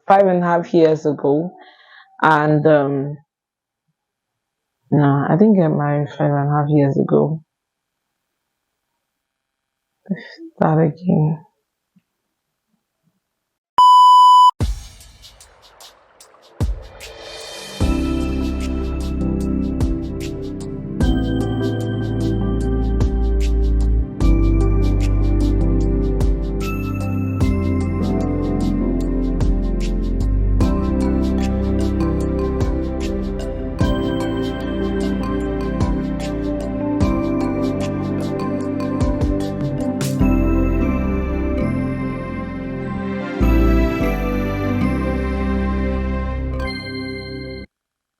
5.5 years ago, and no, I didn't get married 5.5 years ago. That again.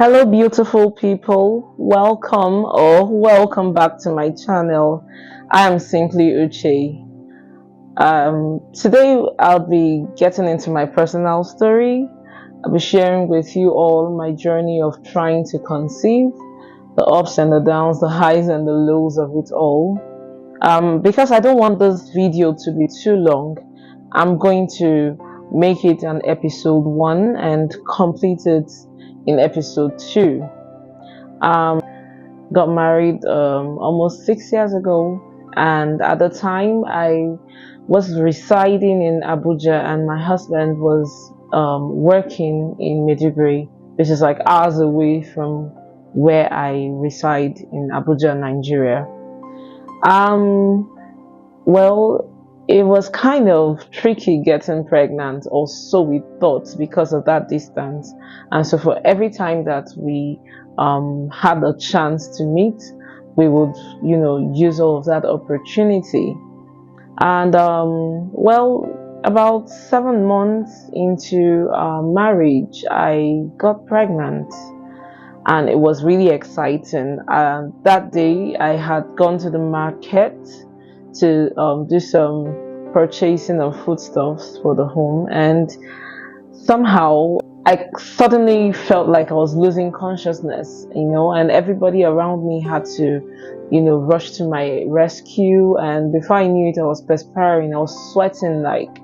Hello, beautiful people. Welcome back to my channel. I am simply Uche. Today, I'll be getting into my personal story. I'll be sharing with you all my journey of trying to conceive, the ups and the downs, the highs and the lows of it all. Because I don't want this video to be too long, I'm going to make it an episode 1 and complete it in episode 2. Got married almost 6 years ago, and at the time I was residing in Abuja and my husband was working in Maiduguri, which is like hours away from where I reside in Abuja, Nigeria. Well, it was kind of tricky getting pregnant, or so we thought, because of that distance. And so for every time that we had a chance to meet, we would, use all of that opportunity. And well, about 7 months into marriage, I got pregnant. And it was really exciting. That day, I had gone to the market to do some purchasing of foodstuffs for the home, and somehow I suddenly felt like I was losing consciousness, and everybody around me had to, rush to my rescue. And before I knew it, I was perspiring, I was sweating like,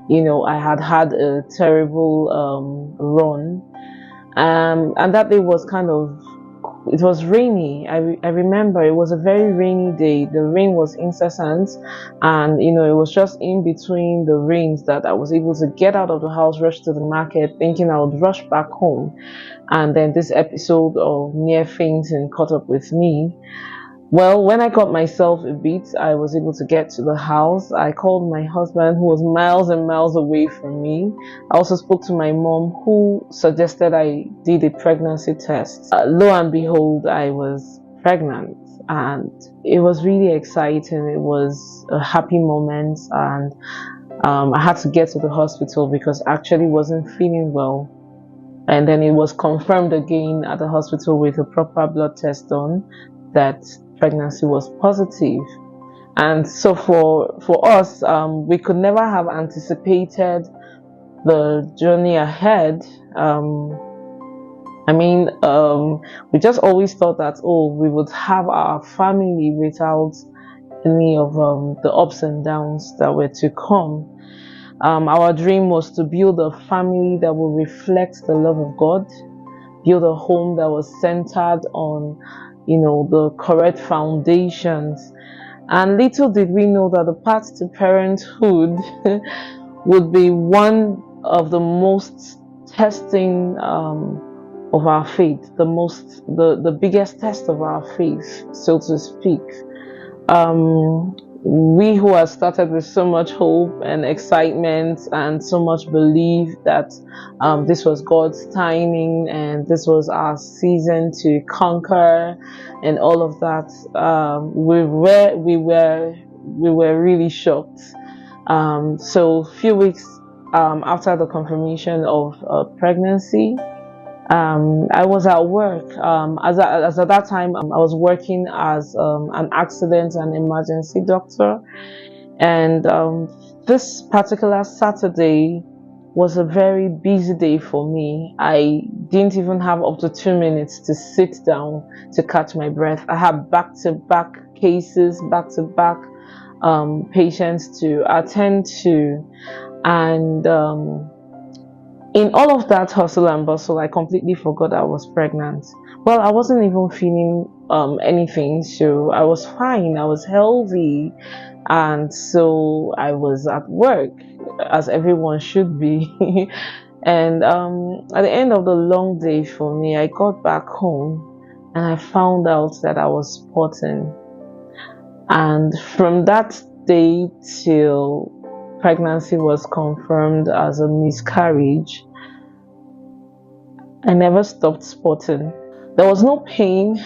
I had had a terrible run. And that day was it was rainy. I remember it was a very rainy day. The rain was incessant, and it was just in between the rains that I was able to get out of the house, rush to the market, thinking I would rush back home. And then this episode of near fainting caught up with me. Well, when I got myself a bit, I was able to get to the house. I called my husband, who was miles and miles away from me. I also spoke to my mom, who suggested I did a pregnancy test. Lo and behold, I was pregnant, and it was really exciting. It was a happy moment, and I had to get to the hospital because I actually wasn't feeling well. And then it was confirmed again at the hospital with a proper blood test done that pregnancy was positive. And so for us, we could never have anticipated the journey ahead. We just always thought that, we would have our family without any of the ups and downs that were to come. Our dream was to build a family that will reflect the love of God, build a home that was centered on, the correct foundations. And little did we know that the path to parenthood would be one of the most testing of our faith, the biggest test of our faith, so to speak. We who had started with so much hope and excitement and so much belief that this was God's timing and this was our season to conquer and all of that, we were really shocked. So a few weeks after the confirmation of pregnancy, I was at work. As at that time, I was working as an accident and emergency doctor. And this particular Saturday was a very busy day for me. I didn't even have up to 2 minutes to sit down to catch my breath. I had back-to-back cases, back-to-back patients to attend to. And in all of that hustle and bustle, I completely forgot I was pregnant. Well, I wasn't even feeling anything, so I was fine. I was healthy, and so I was at work, as everyone should be. And at the end of the long day for me, I got back home and I found out that I was spotting. And from that day till pregnancy was confirmed as a miscarriage, I never stopped spotting. There was no pain.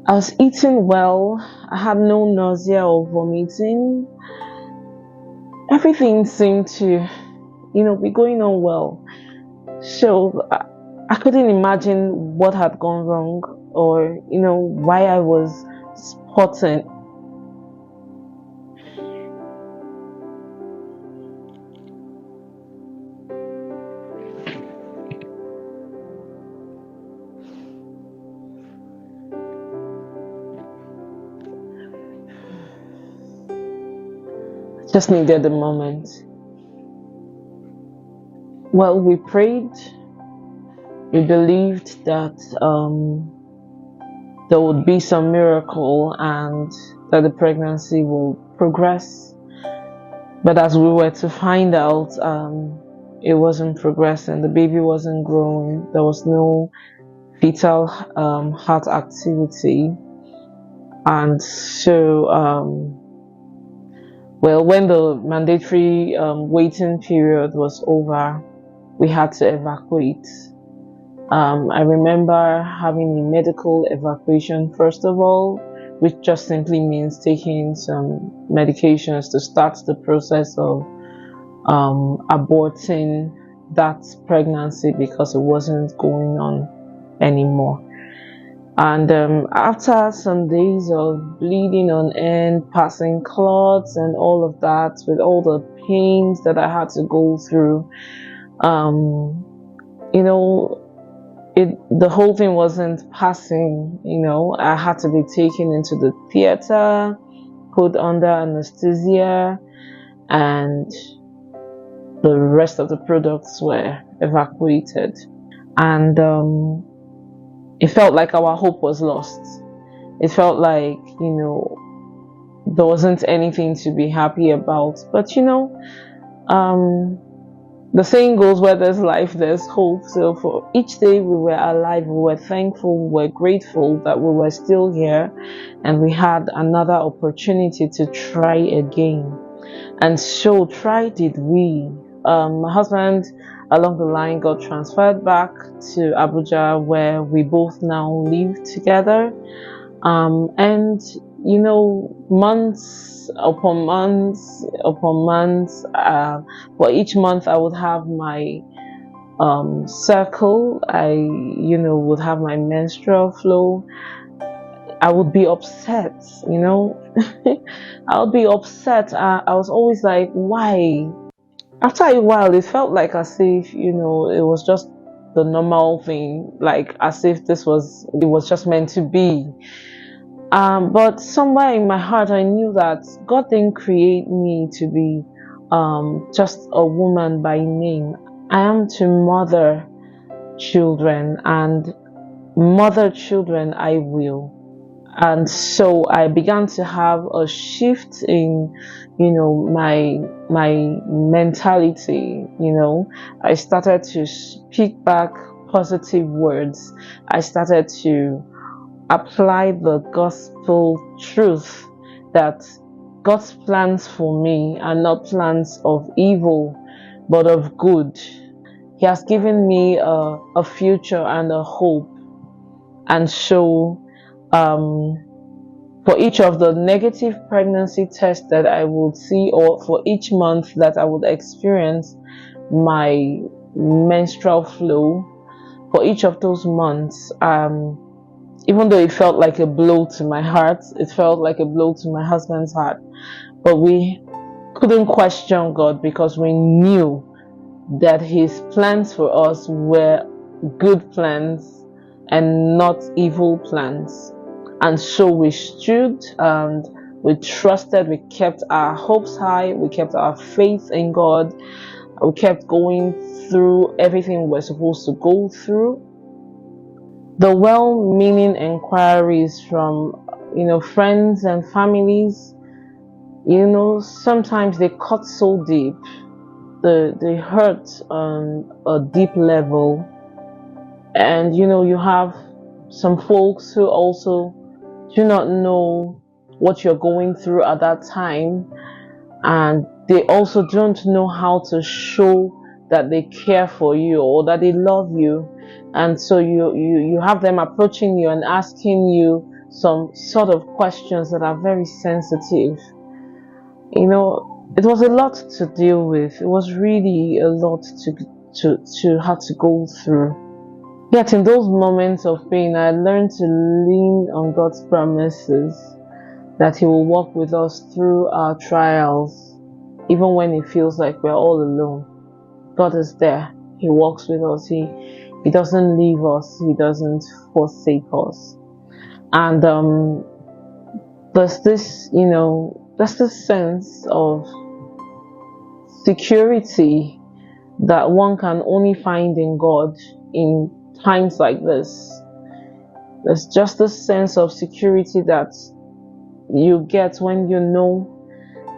I was eating well. I had no nausea or vomiting. Everything seemed to, be going on well. So I couldn't imagine what had gone wrong, or, why I was spotting. Just needed a moment. Well, we prayed. We believed that there would be some miracle and that the pregnancy will progress. But as we were to find out, it wasn't progressing. The baby wasn't growing. There was no fetal heart activity. And so, well, when the mandatory waiting period was over, we had to evacuate. I remember having a medical evacuation first of all, which just simply means taking some medications to start the process of aborting that pregnancy because it wasn't going on anymore. And after some days of bleeding on end, passing clots and all of that, with all the pains that I had to go through, the whole thing wasn't passing. I had to be taken into the theater, put under anesthesia, and the rest of the products were evacuated. And it felt like our hope was lost. It felt like, there wasn't anything to be happy about. But, the saying goes, where there's life, there's hope. So for each day we were alive, we were thankful, we were grateful that we were still here and we had another opportunity to try again. And so try did we. My husband along the line got transferred back to Abuja, where we both now live together. And months upon months upon months, for each month I would have my circle. I would have my menstrual flow. I would be upset. I would be upset. I was always like, why? After a while, it felt like as if, it was just the normal thing, like as if it was just meant to be. But somewhere in my heart, I knew that God didn't create me to be just a woman by name. I am to mother children, and mother children I will. And so I began to have a shift in, my mentality. I started to speak back positive words. I started to apply the gospel truth that God's plans for me are not plans of evil, but of good. He has given me a future and a hope. And so, for each of the negative pregnancy tests that I would see, or for each month that I would experience my menstrual flow, for each of those months, even though it felt like a blow to my heart, it felt like a blow to my husband's heart, but we couldn't question God because we knew that His plans for us were good plans and not evil plans. And so we stood and we trusted, we kept our hopes high, we kept our faith in God. We kept going through everything we're supposed to go through. The well-meaning inquiries from, friends and families, sometimes they cut so deep. They hurt on a deep level. And, you have some folks who also do not know what you're going through at that time, and they also don't know how to show that they care for you or that they love you. And so you have them approaching you and asking you some sort of questions that are very sensitive. It was a lot to deal with. It was really a lot to have to go through. Yet in those moments of pain, I learned to lean on God's promises that He will walk with us through our trials, even when it feels like we're all alone. God is there. He walks with us. He doesn't leave us. He doesn't forsake us. And there's this sense of security that one can only find in God in times like this. There's just this sense of security that you get when you know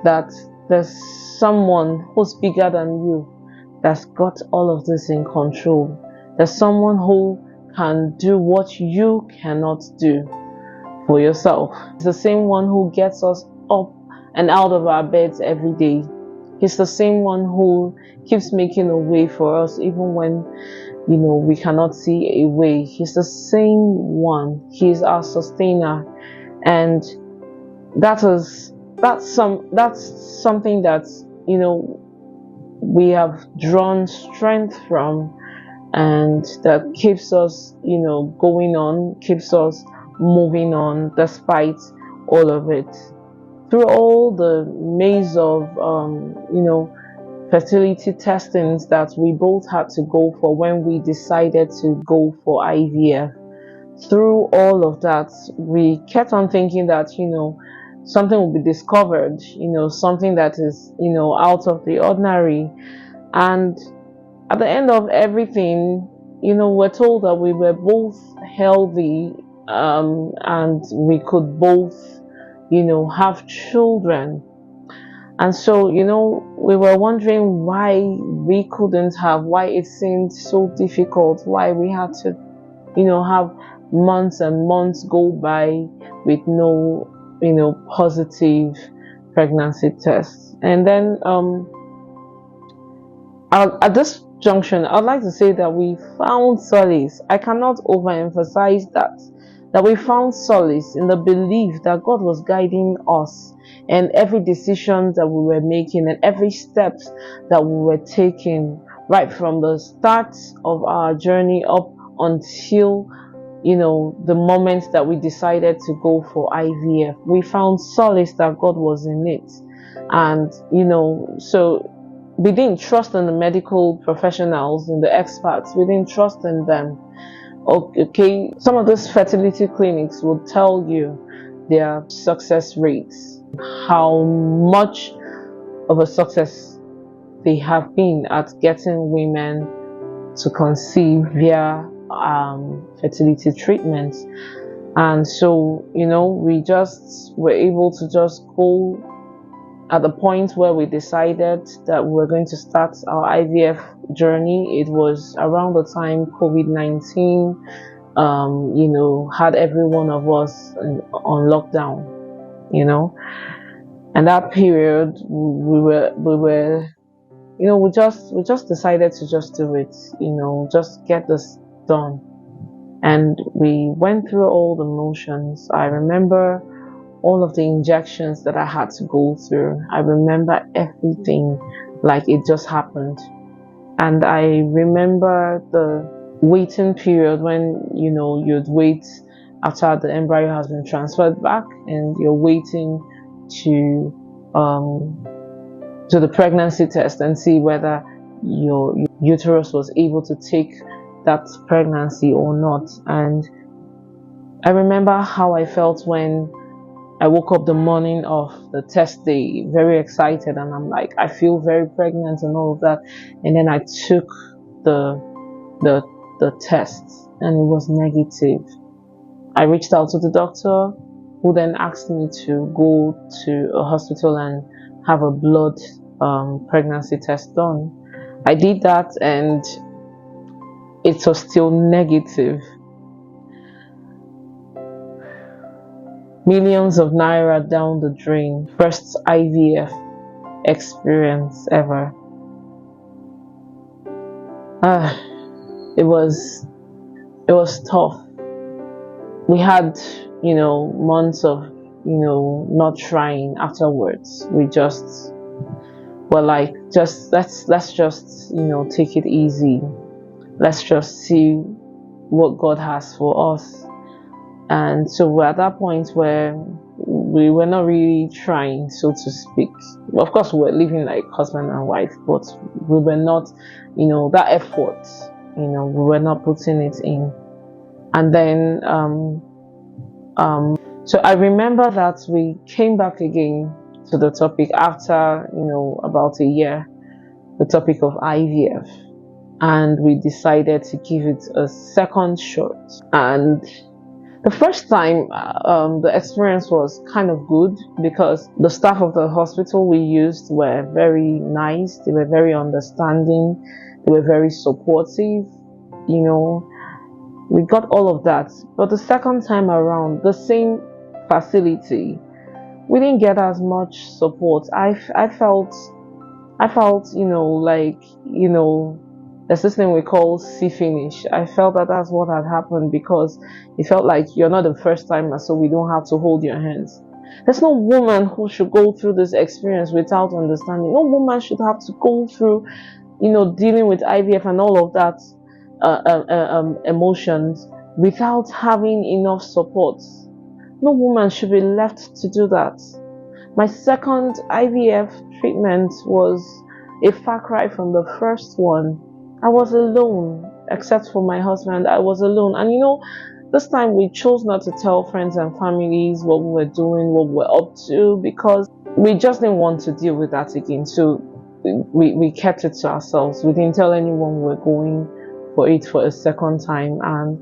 that there's someone who's bigger than you that's got all of this in control. There's someone who can do what you cannot do for yourself. It's the same one who gets us up and out of our beds every day. He's the same one who keeps making a way for us even when we cannot see a way. He's the same one. He's our sustainer. And that's something that we have drawn strength from, and that keeps us going on, keeps us moving on despite all of it. Through all the maze of fertility testings that we both had to go for when we decided to go for IVF, through all of that, we kept on thinking that something will be discovered, something that is out of the ordinary. And at the end of everything, we're told that we were both healthy, and we could both have children. And so we were wondering why we couldn't have, why it seemed so difficult, why we had to have months and months go by with no positive pregnancy tests. And then at this junction, I'd like to say that we found solace. I cannot overemphasize that we found solace in the belief that God was guiding us, and every decision that we were making and every step that we were taking, right from the start of our journey up until the moment that we decided to go for IVF. We found solace that God was in it. And so we didn't trust in the medical professionals and the experts. We didn't trust in them. Okay, some of those fertility clinics will tell you their success rates, how much of a success they have been at getting women to conceive via fertility treatments. And so we just were able to just go at the point where we decided that we were going to start our IVF journey. It was around the time COVID-19 had every one of us on lockdown, and that period we just decided to just do it, just get this done. And we went through all the motions. I remember all of the injections that I had to go through. I remember everything like it just happened. And I remember the waiting period when you'd wait after the embryo has been transferred back, and you're waiting to the pregnancy test and see whether your uterus was able to take that pregnancy or not. And I remember how I felt when I woke up the morning of the test day very excited, and I'm like, I feel very pregnant and all of that. And then I took the the the test, and it was negative. I reached out to the doctor, who then asked me to go to a hospital and have a blood pregnancy test done. I did that, and it was still negative. Millions of naira down the drain. First IVF experience ever. It was tough. We had, months of, not trying afterwards. We just were like, let's just, take it easy. Let's just see what God has for us. And so we're at that point where we were not really trying, so to speak. Of course, we were living like husband and wife, but we were not, that effort, we were not putting it in. And then, so I remember that we came back again to the topic after, about a year, the topic of IVF. And we decided to give it a second shot. And the first time, the experience was kind of good because the staff of the hospital we used were very nice. They were very understanding. They were very supportive. We got all of that. But the second time around, the same facility, we didn't get as much support. I felt, there's this thing we call see finish. I felt that that's what had happened because it felt like you're not the first timer, so we don't have to hold your hands. There's no woman who should go through this experience without understanding. No woman should have to go through, dealing with IVF and all of that emotions without having enough support. No woman should be left to do that. My second IVF treatment was a far cry from the first one. I was alone, except for my husband. I was alone. And this time we chose not to tell friends and families what we were doing, what we were up to, because we just didn't want to deal with that again. So we kept it to ourselves. We didn't tell anyone we were going for it for a second time. And,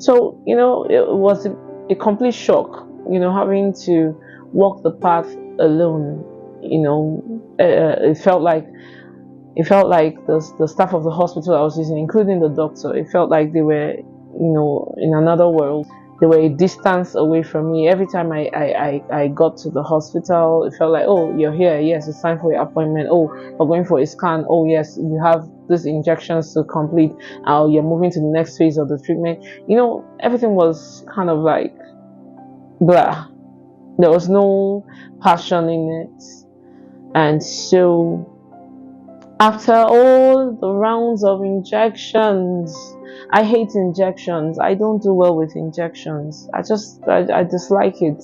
so, it was a complete shock, having to walk the path alone. It felt like the staff of the hospital I was using, including the doctor, it felt like they were, in another world. They were a distance away from me. Every time I got to the hospital, it felt like, oh, you're here. Yes, it's time for your appointment. Oh, we're going for a scan. Oh, yes, you have these injections to complete. Oh, you're moving to the next phase of the treatment. Everything was kind of like blah. There was no passion in it. And so after all the rounds of injections, I hate injections. I don't do well with injections. I dislike it.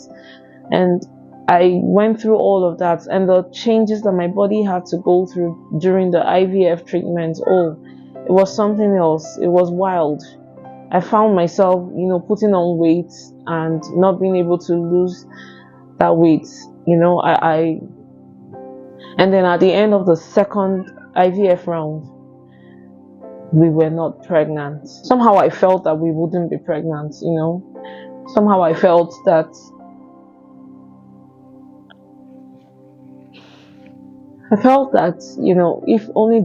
And I went through all of that, and the changes that my body had to go through during the IVF treatment, it was something else. It was wild. I found myself, putting on weight and not being able to lose that weight. And then at the end of the second IVF round, we were not pregnant. Somehow I felt that we wouldn't be pregnant, Somehow I felt that if only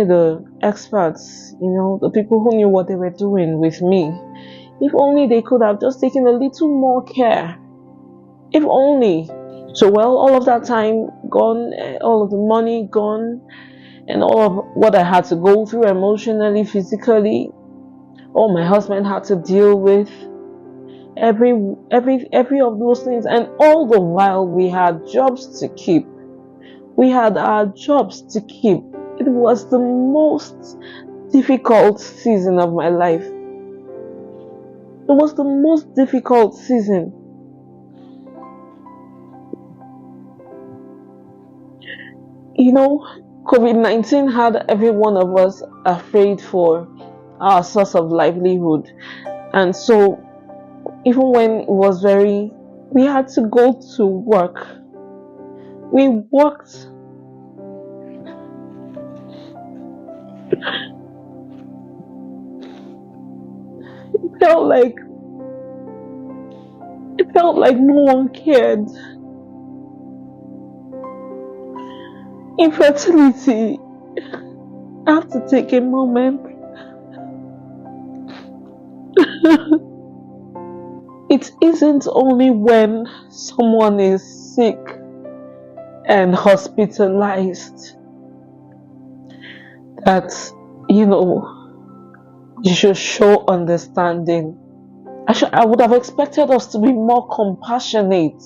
the experts, the people who knew what they were doing with me, if only they could have just taken a little more care. If only. So, all of that time gone, all of the money gone, and all of what I had to go through emotionally, physically, all my husband had to deal with, every of those things, and all the while we had jobs to keep. We had our jobs to keep. It was the most difficult season of my life. It was the most difficult season. COVID-19 had every one of us afraid for our source of livelihood. And so even when it was we had to go to work. We worked. It felt like no one cared. Infertility, I have to take a moment. It isn't only when someone is sick and hospitalized that, you should show understanding. I would have expected us to be more compassionate.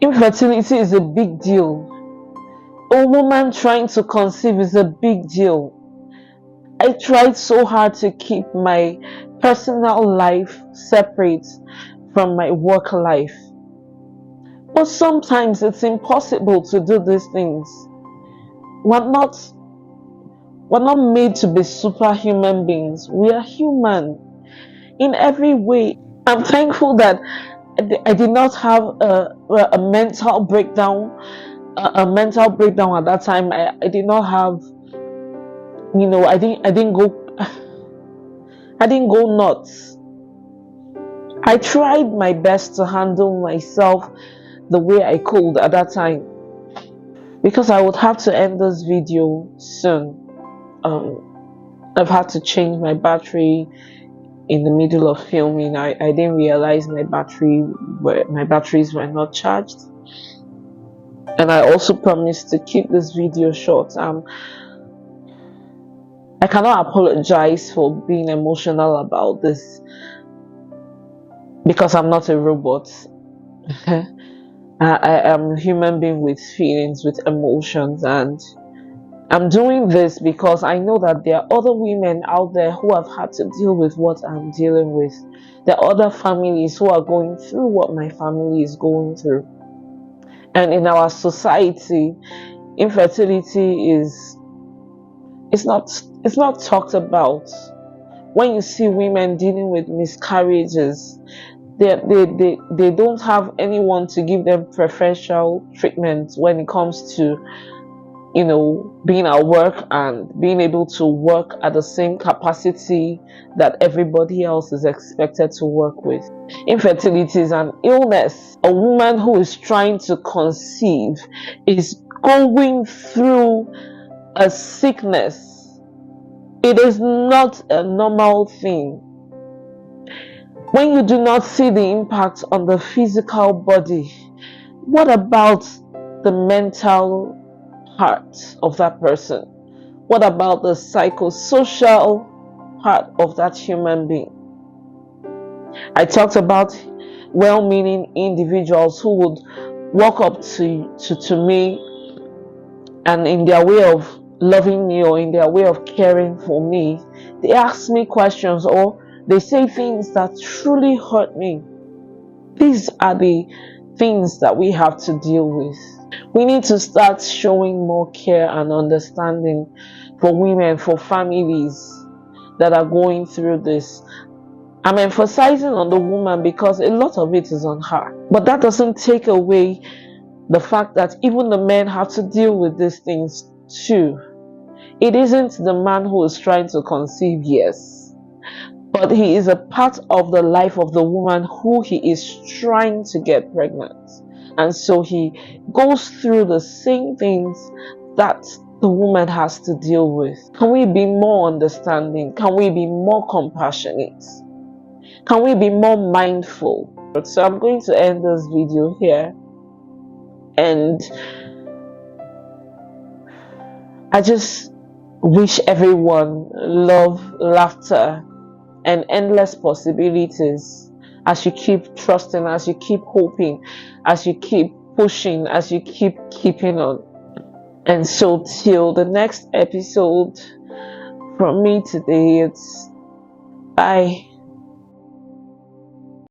Infertility is a big deal. A woman trying to conceive is a big deal. I tried so hard to keep my personal life separate from my work life. But sometimes it's impossible to do these things. We're not made to be superhuman beings. We are human in every way. I'm thankful that I did not have a mental breakdown. A mental breakdown at that time. I did not have, I didn't go nuts. I tried my best to handle myself the way I could at that time, because I would have to end this video soon. I've had to change my battery in the middle of filming. I didn't realize my batteries were not charged, and I also promised to keep this video short. I cannot apologize for being emotional about this, because I'm not a robot. I am a human being with feelings, with emotions, and I'm doing this because I know that there are other women out there who have had to deal with what I'm dealing with. There are other families who are going through what my family is going through. And in our society, infertility is not talked about. When you see women dealing with miscarriages, they don't have anyone to give them preferential treatment when it comes to being at work and being able to work at the same capacity that everybody else is expected to work with. Infertility is an illness. A woman who is trying to conceive is going through a sickness. It is not a normal thing. When you do not see the impact on the physical body, what about the mental part of that person? What about the psychosocial part of that human being? I talked about well-meaning individuals who would walk up to me, and in their way of loving me or in their way of caring for me, they ask me questions or they say things that truly hurt me. These are the things that we have to deal with. We need to start showing more care and understanding for women, for families that are going through this. I'm emphasizing on the woman because a lot of it is on her. But that doesn't take away the fact that even the men have to deal with these things too. It isn't the man who is trying to conceive, yes, but he is a part of the life of the woman who he is trying to get pregnant. And so he goes through the same things that the woman has to deal with. Can we be more understanding? Can we be more compassionate? Can we be more mindful? So I'm going to end this video here. And I just wish everyone love, laughter, and endless possibilities as you keep trusting, as you keep hoping, as you keep pushing, as you keep keeping on. And so till the next episode from me today, it's bye.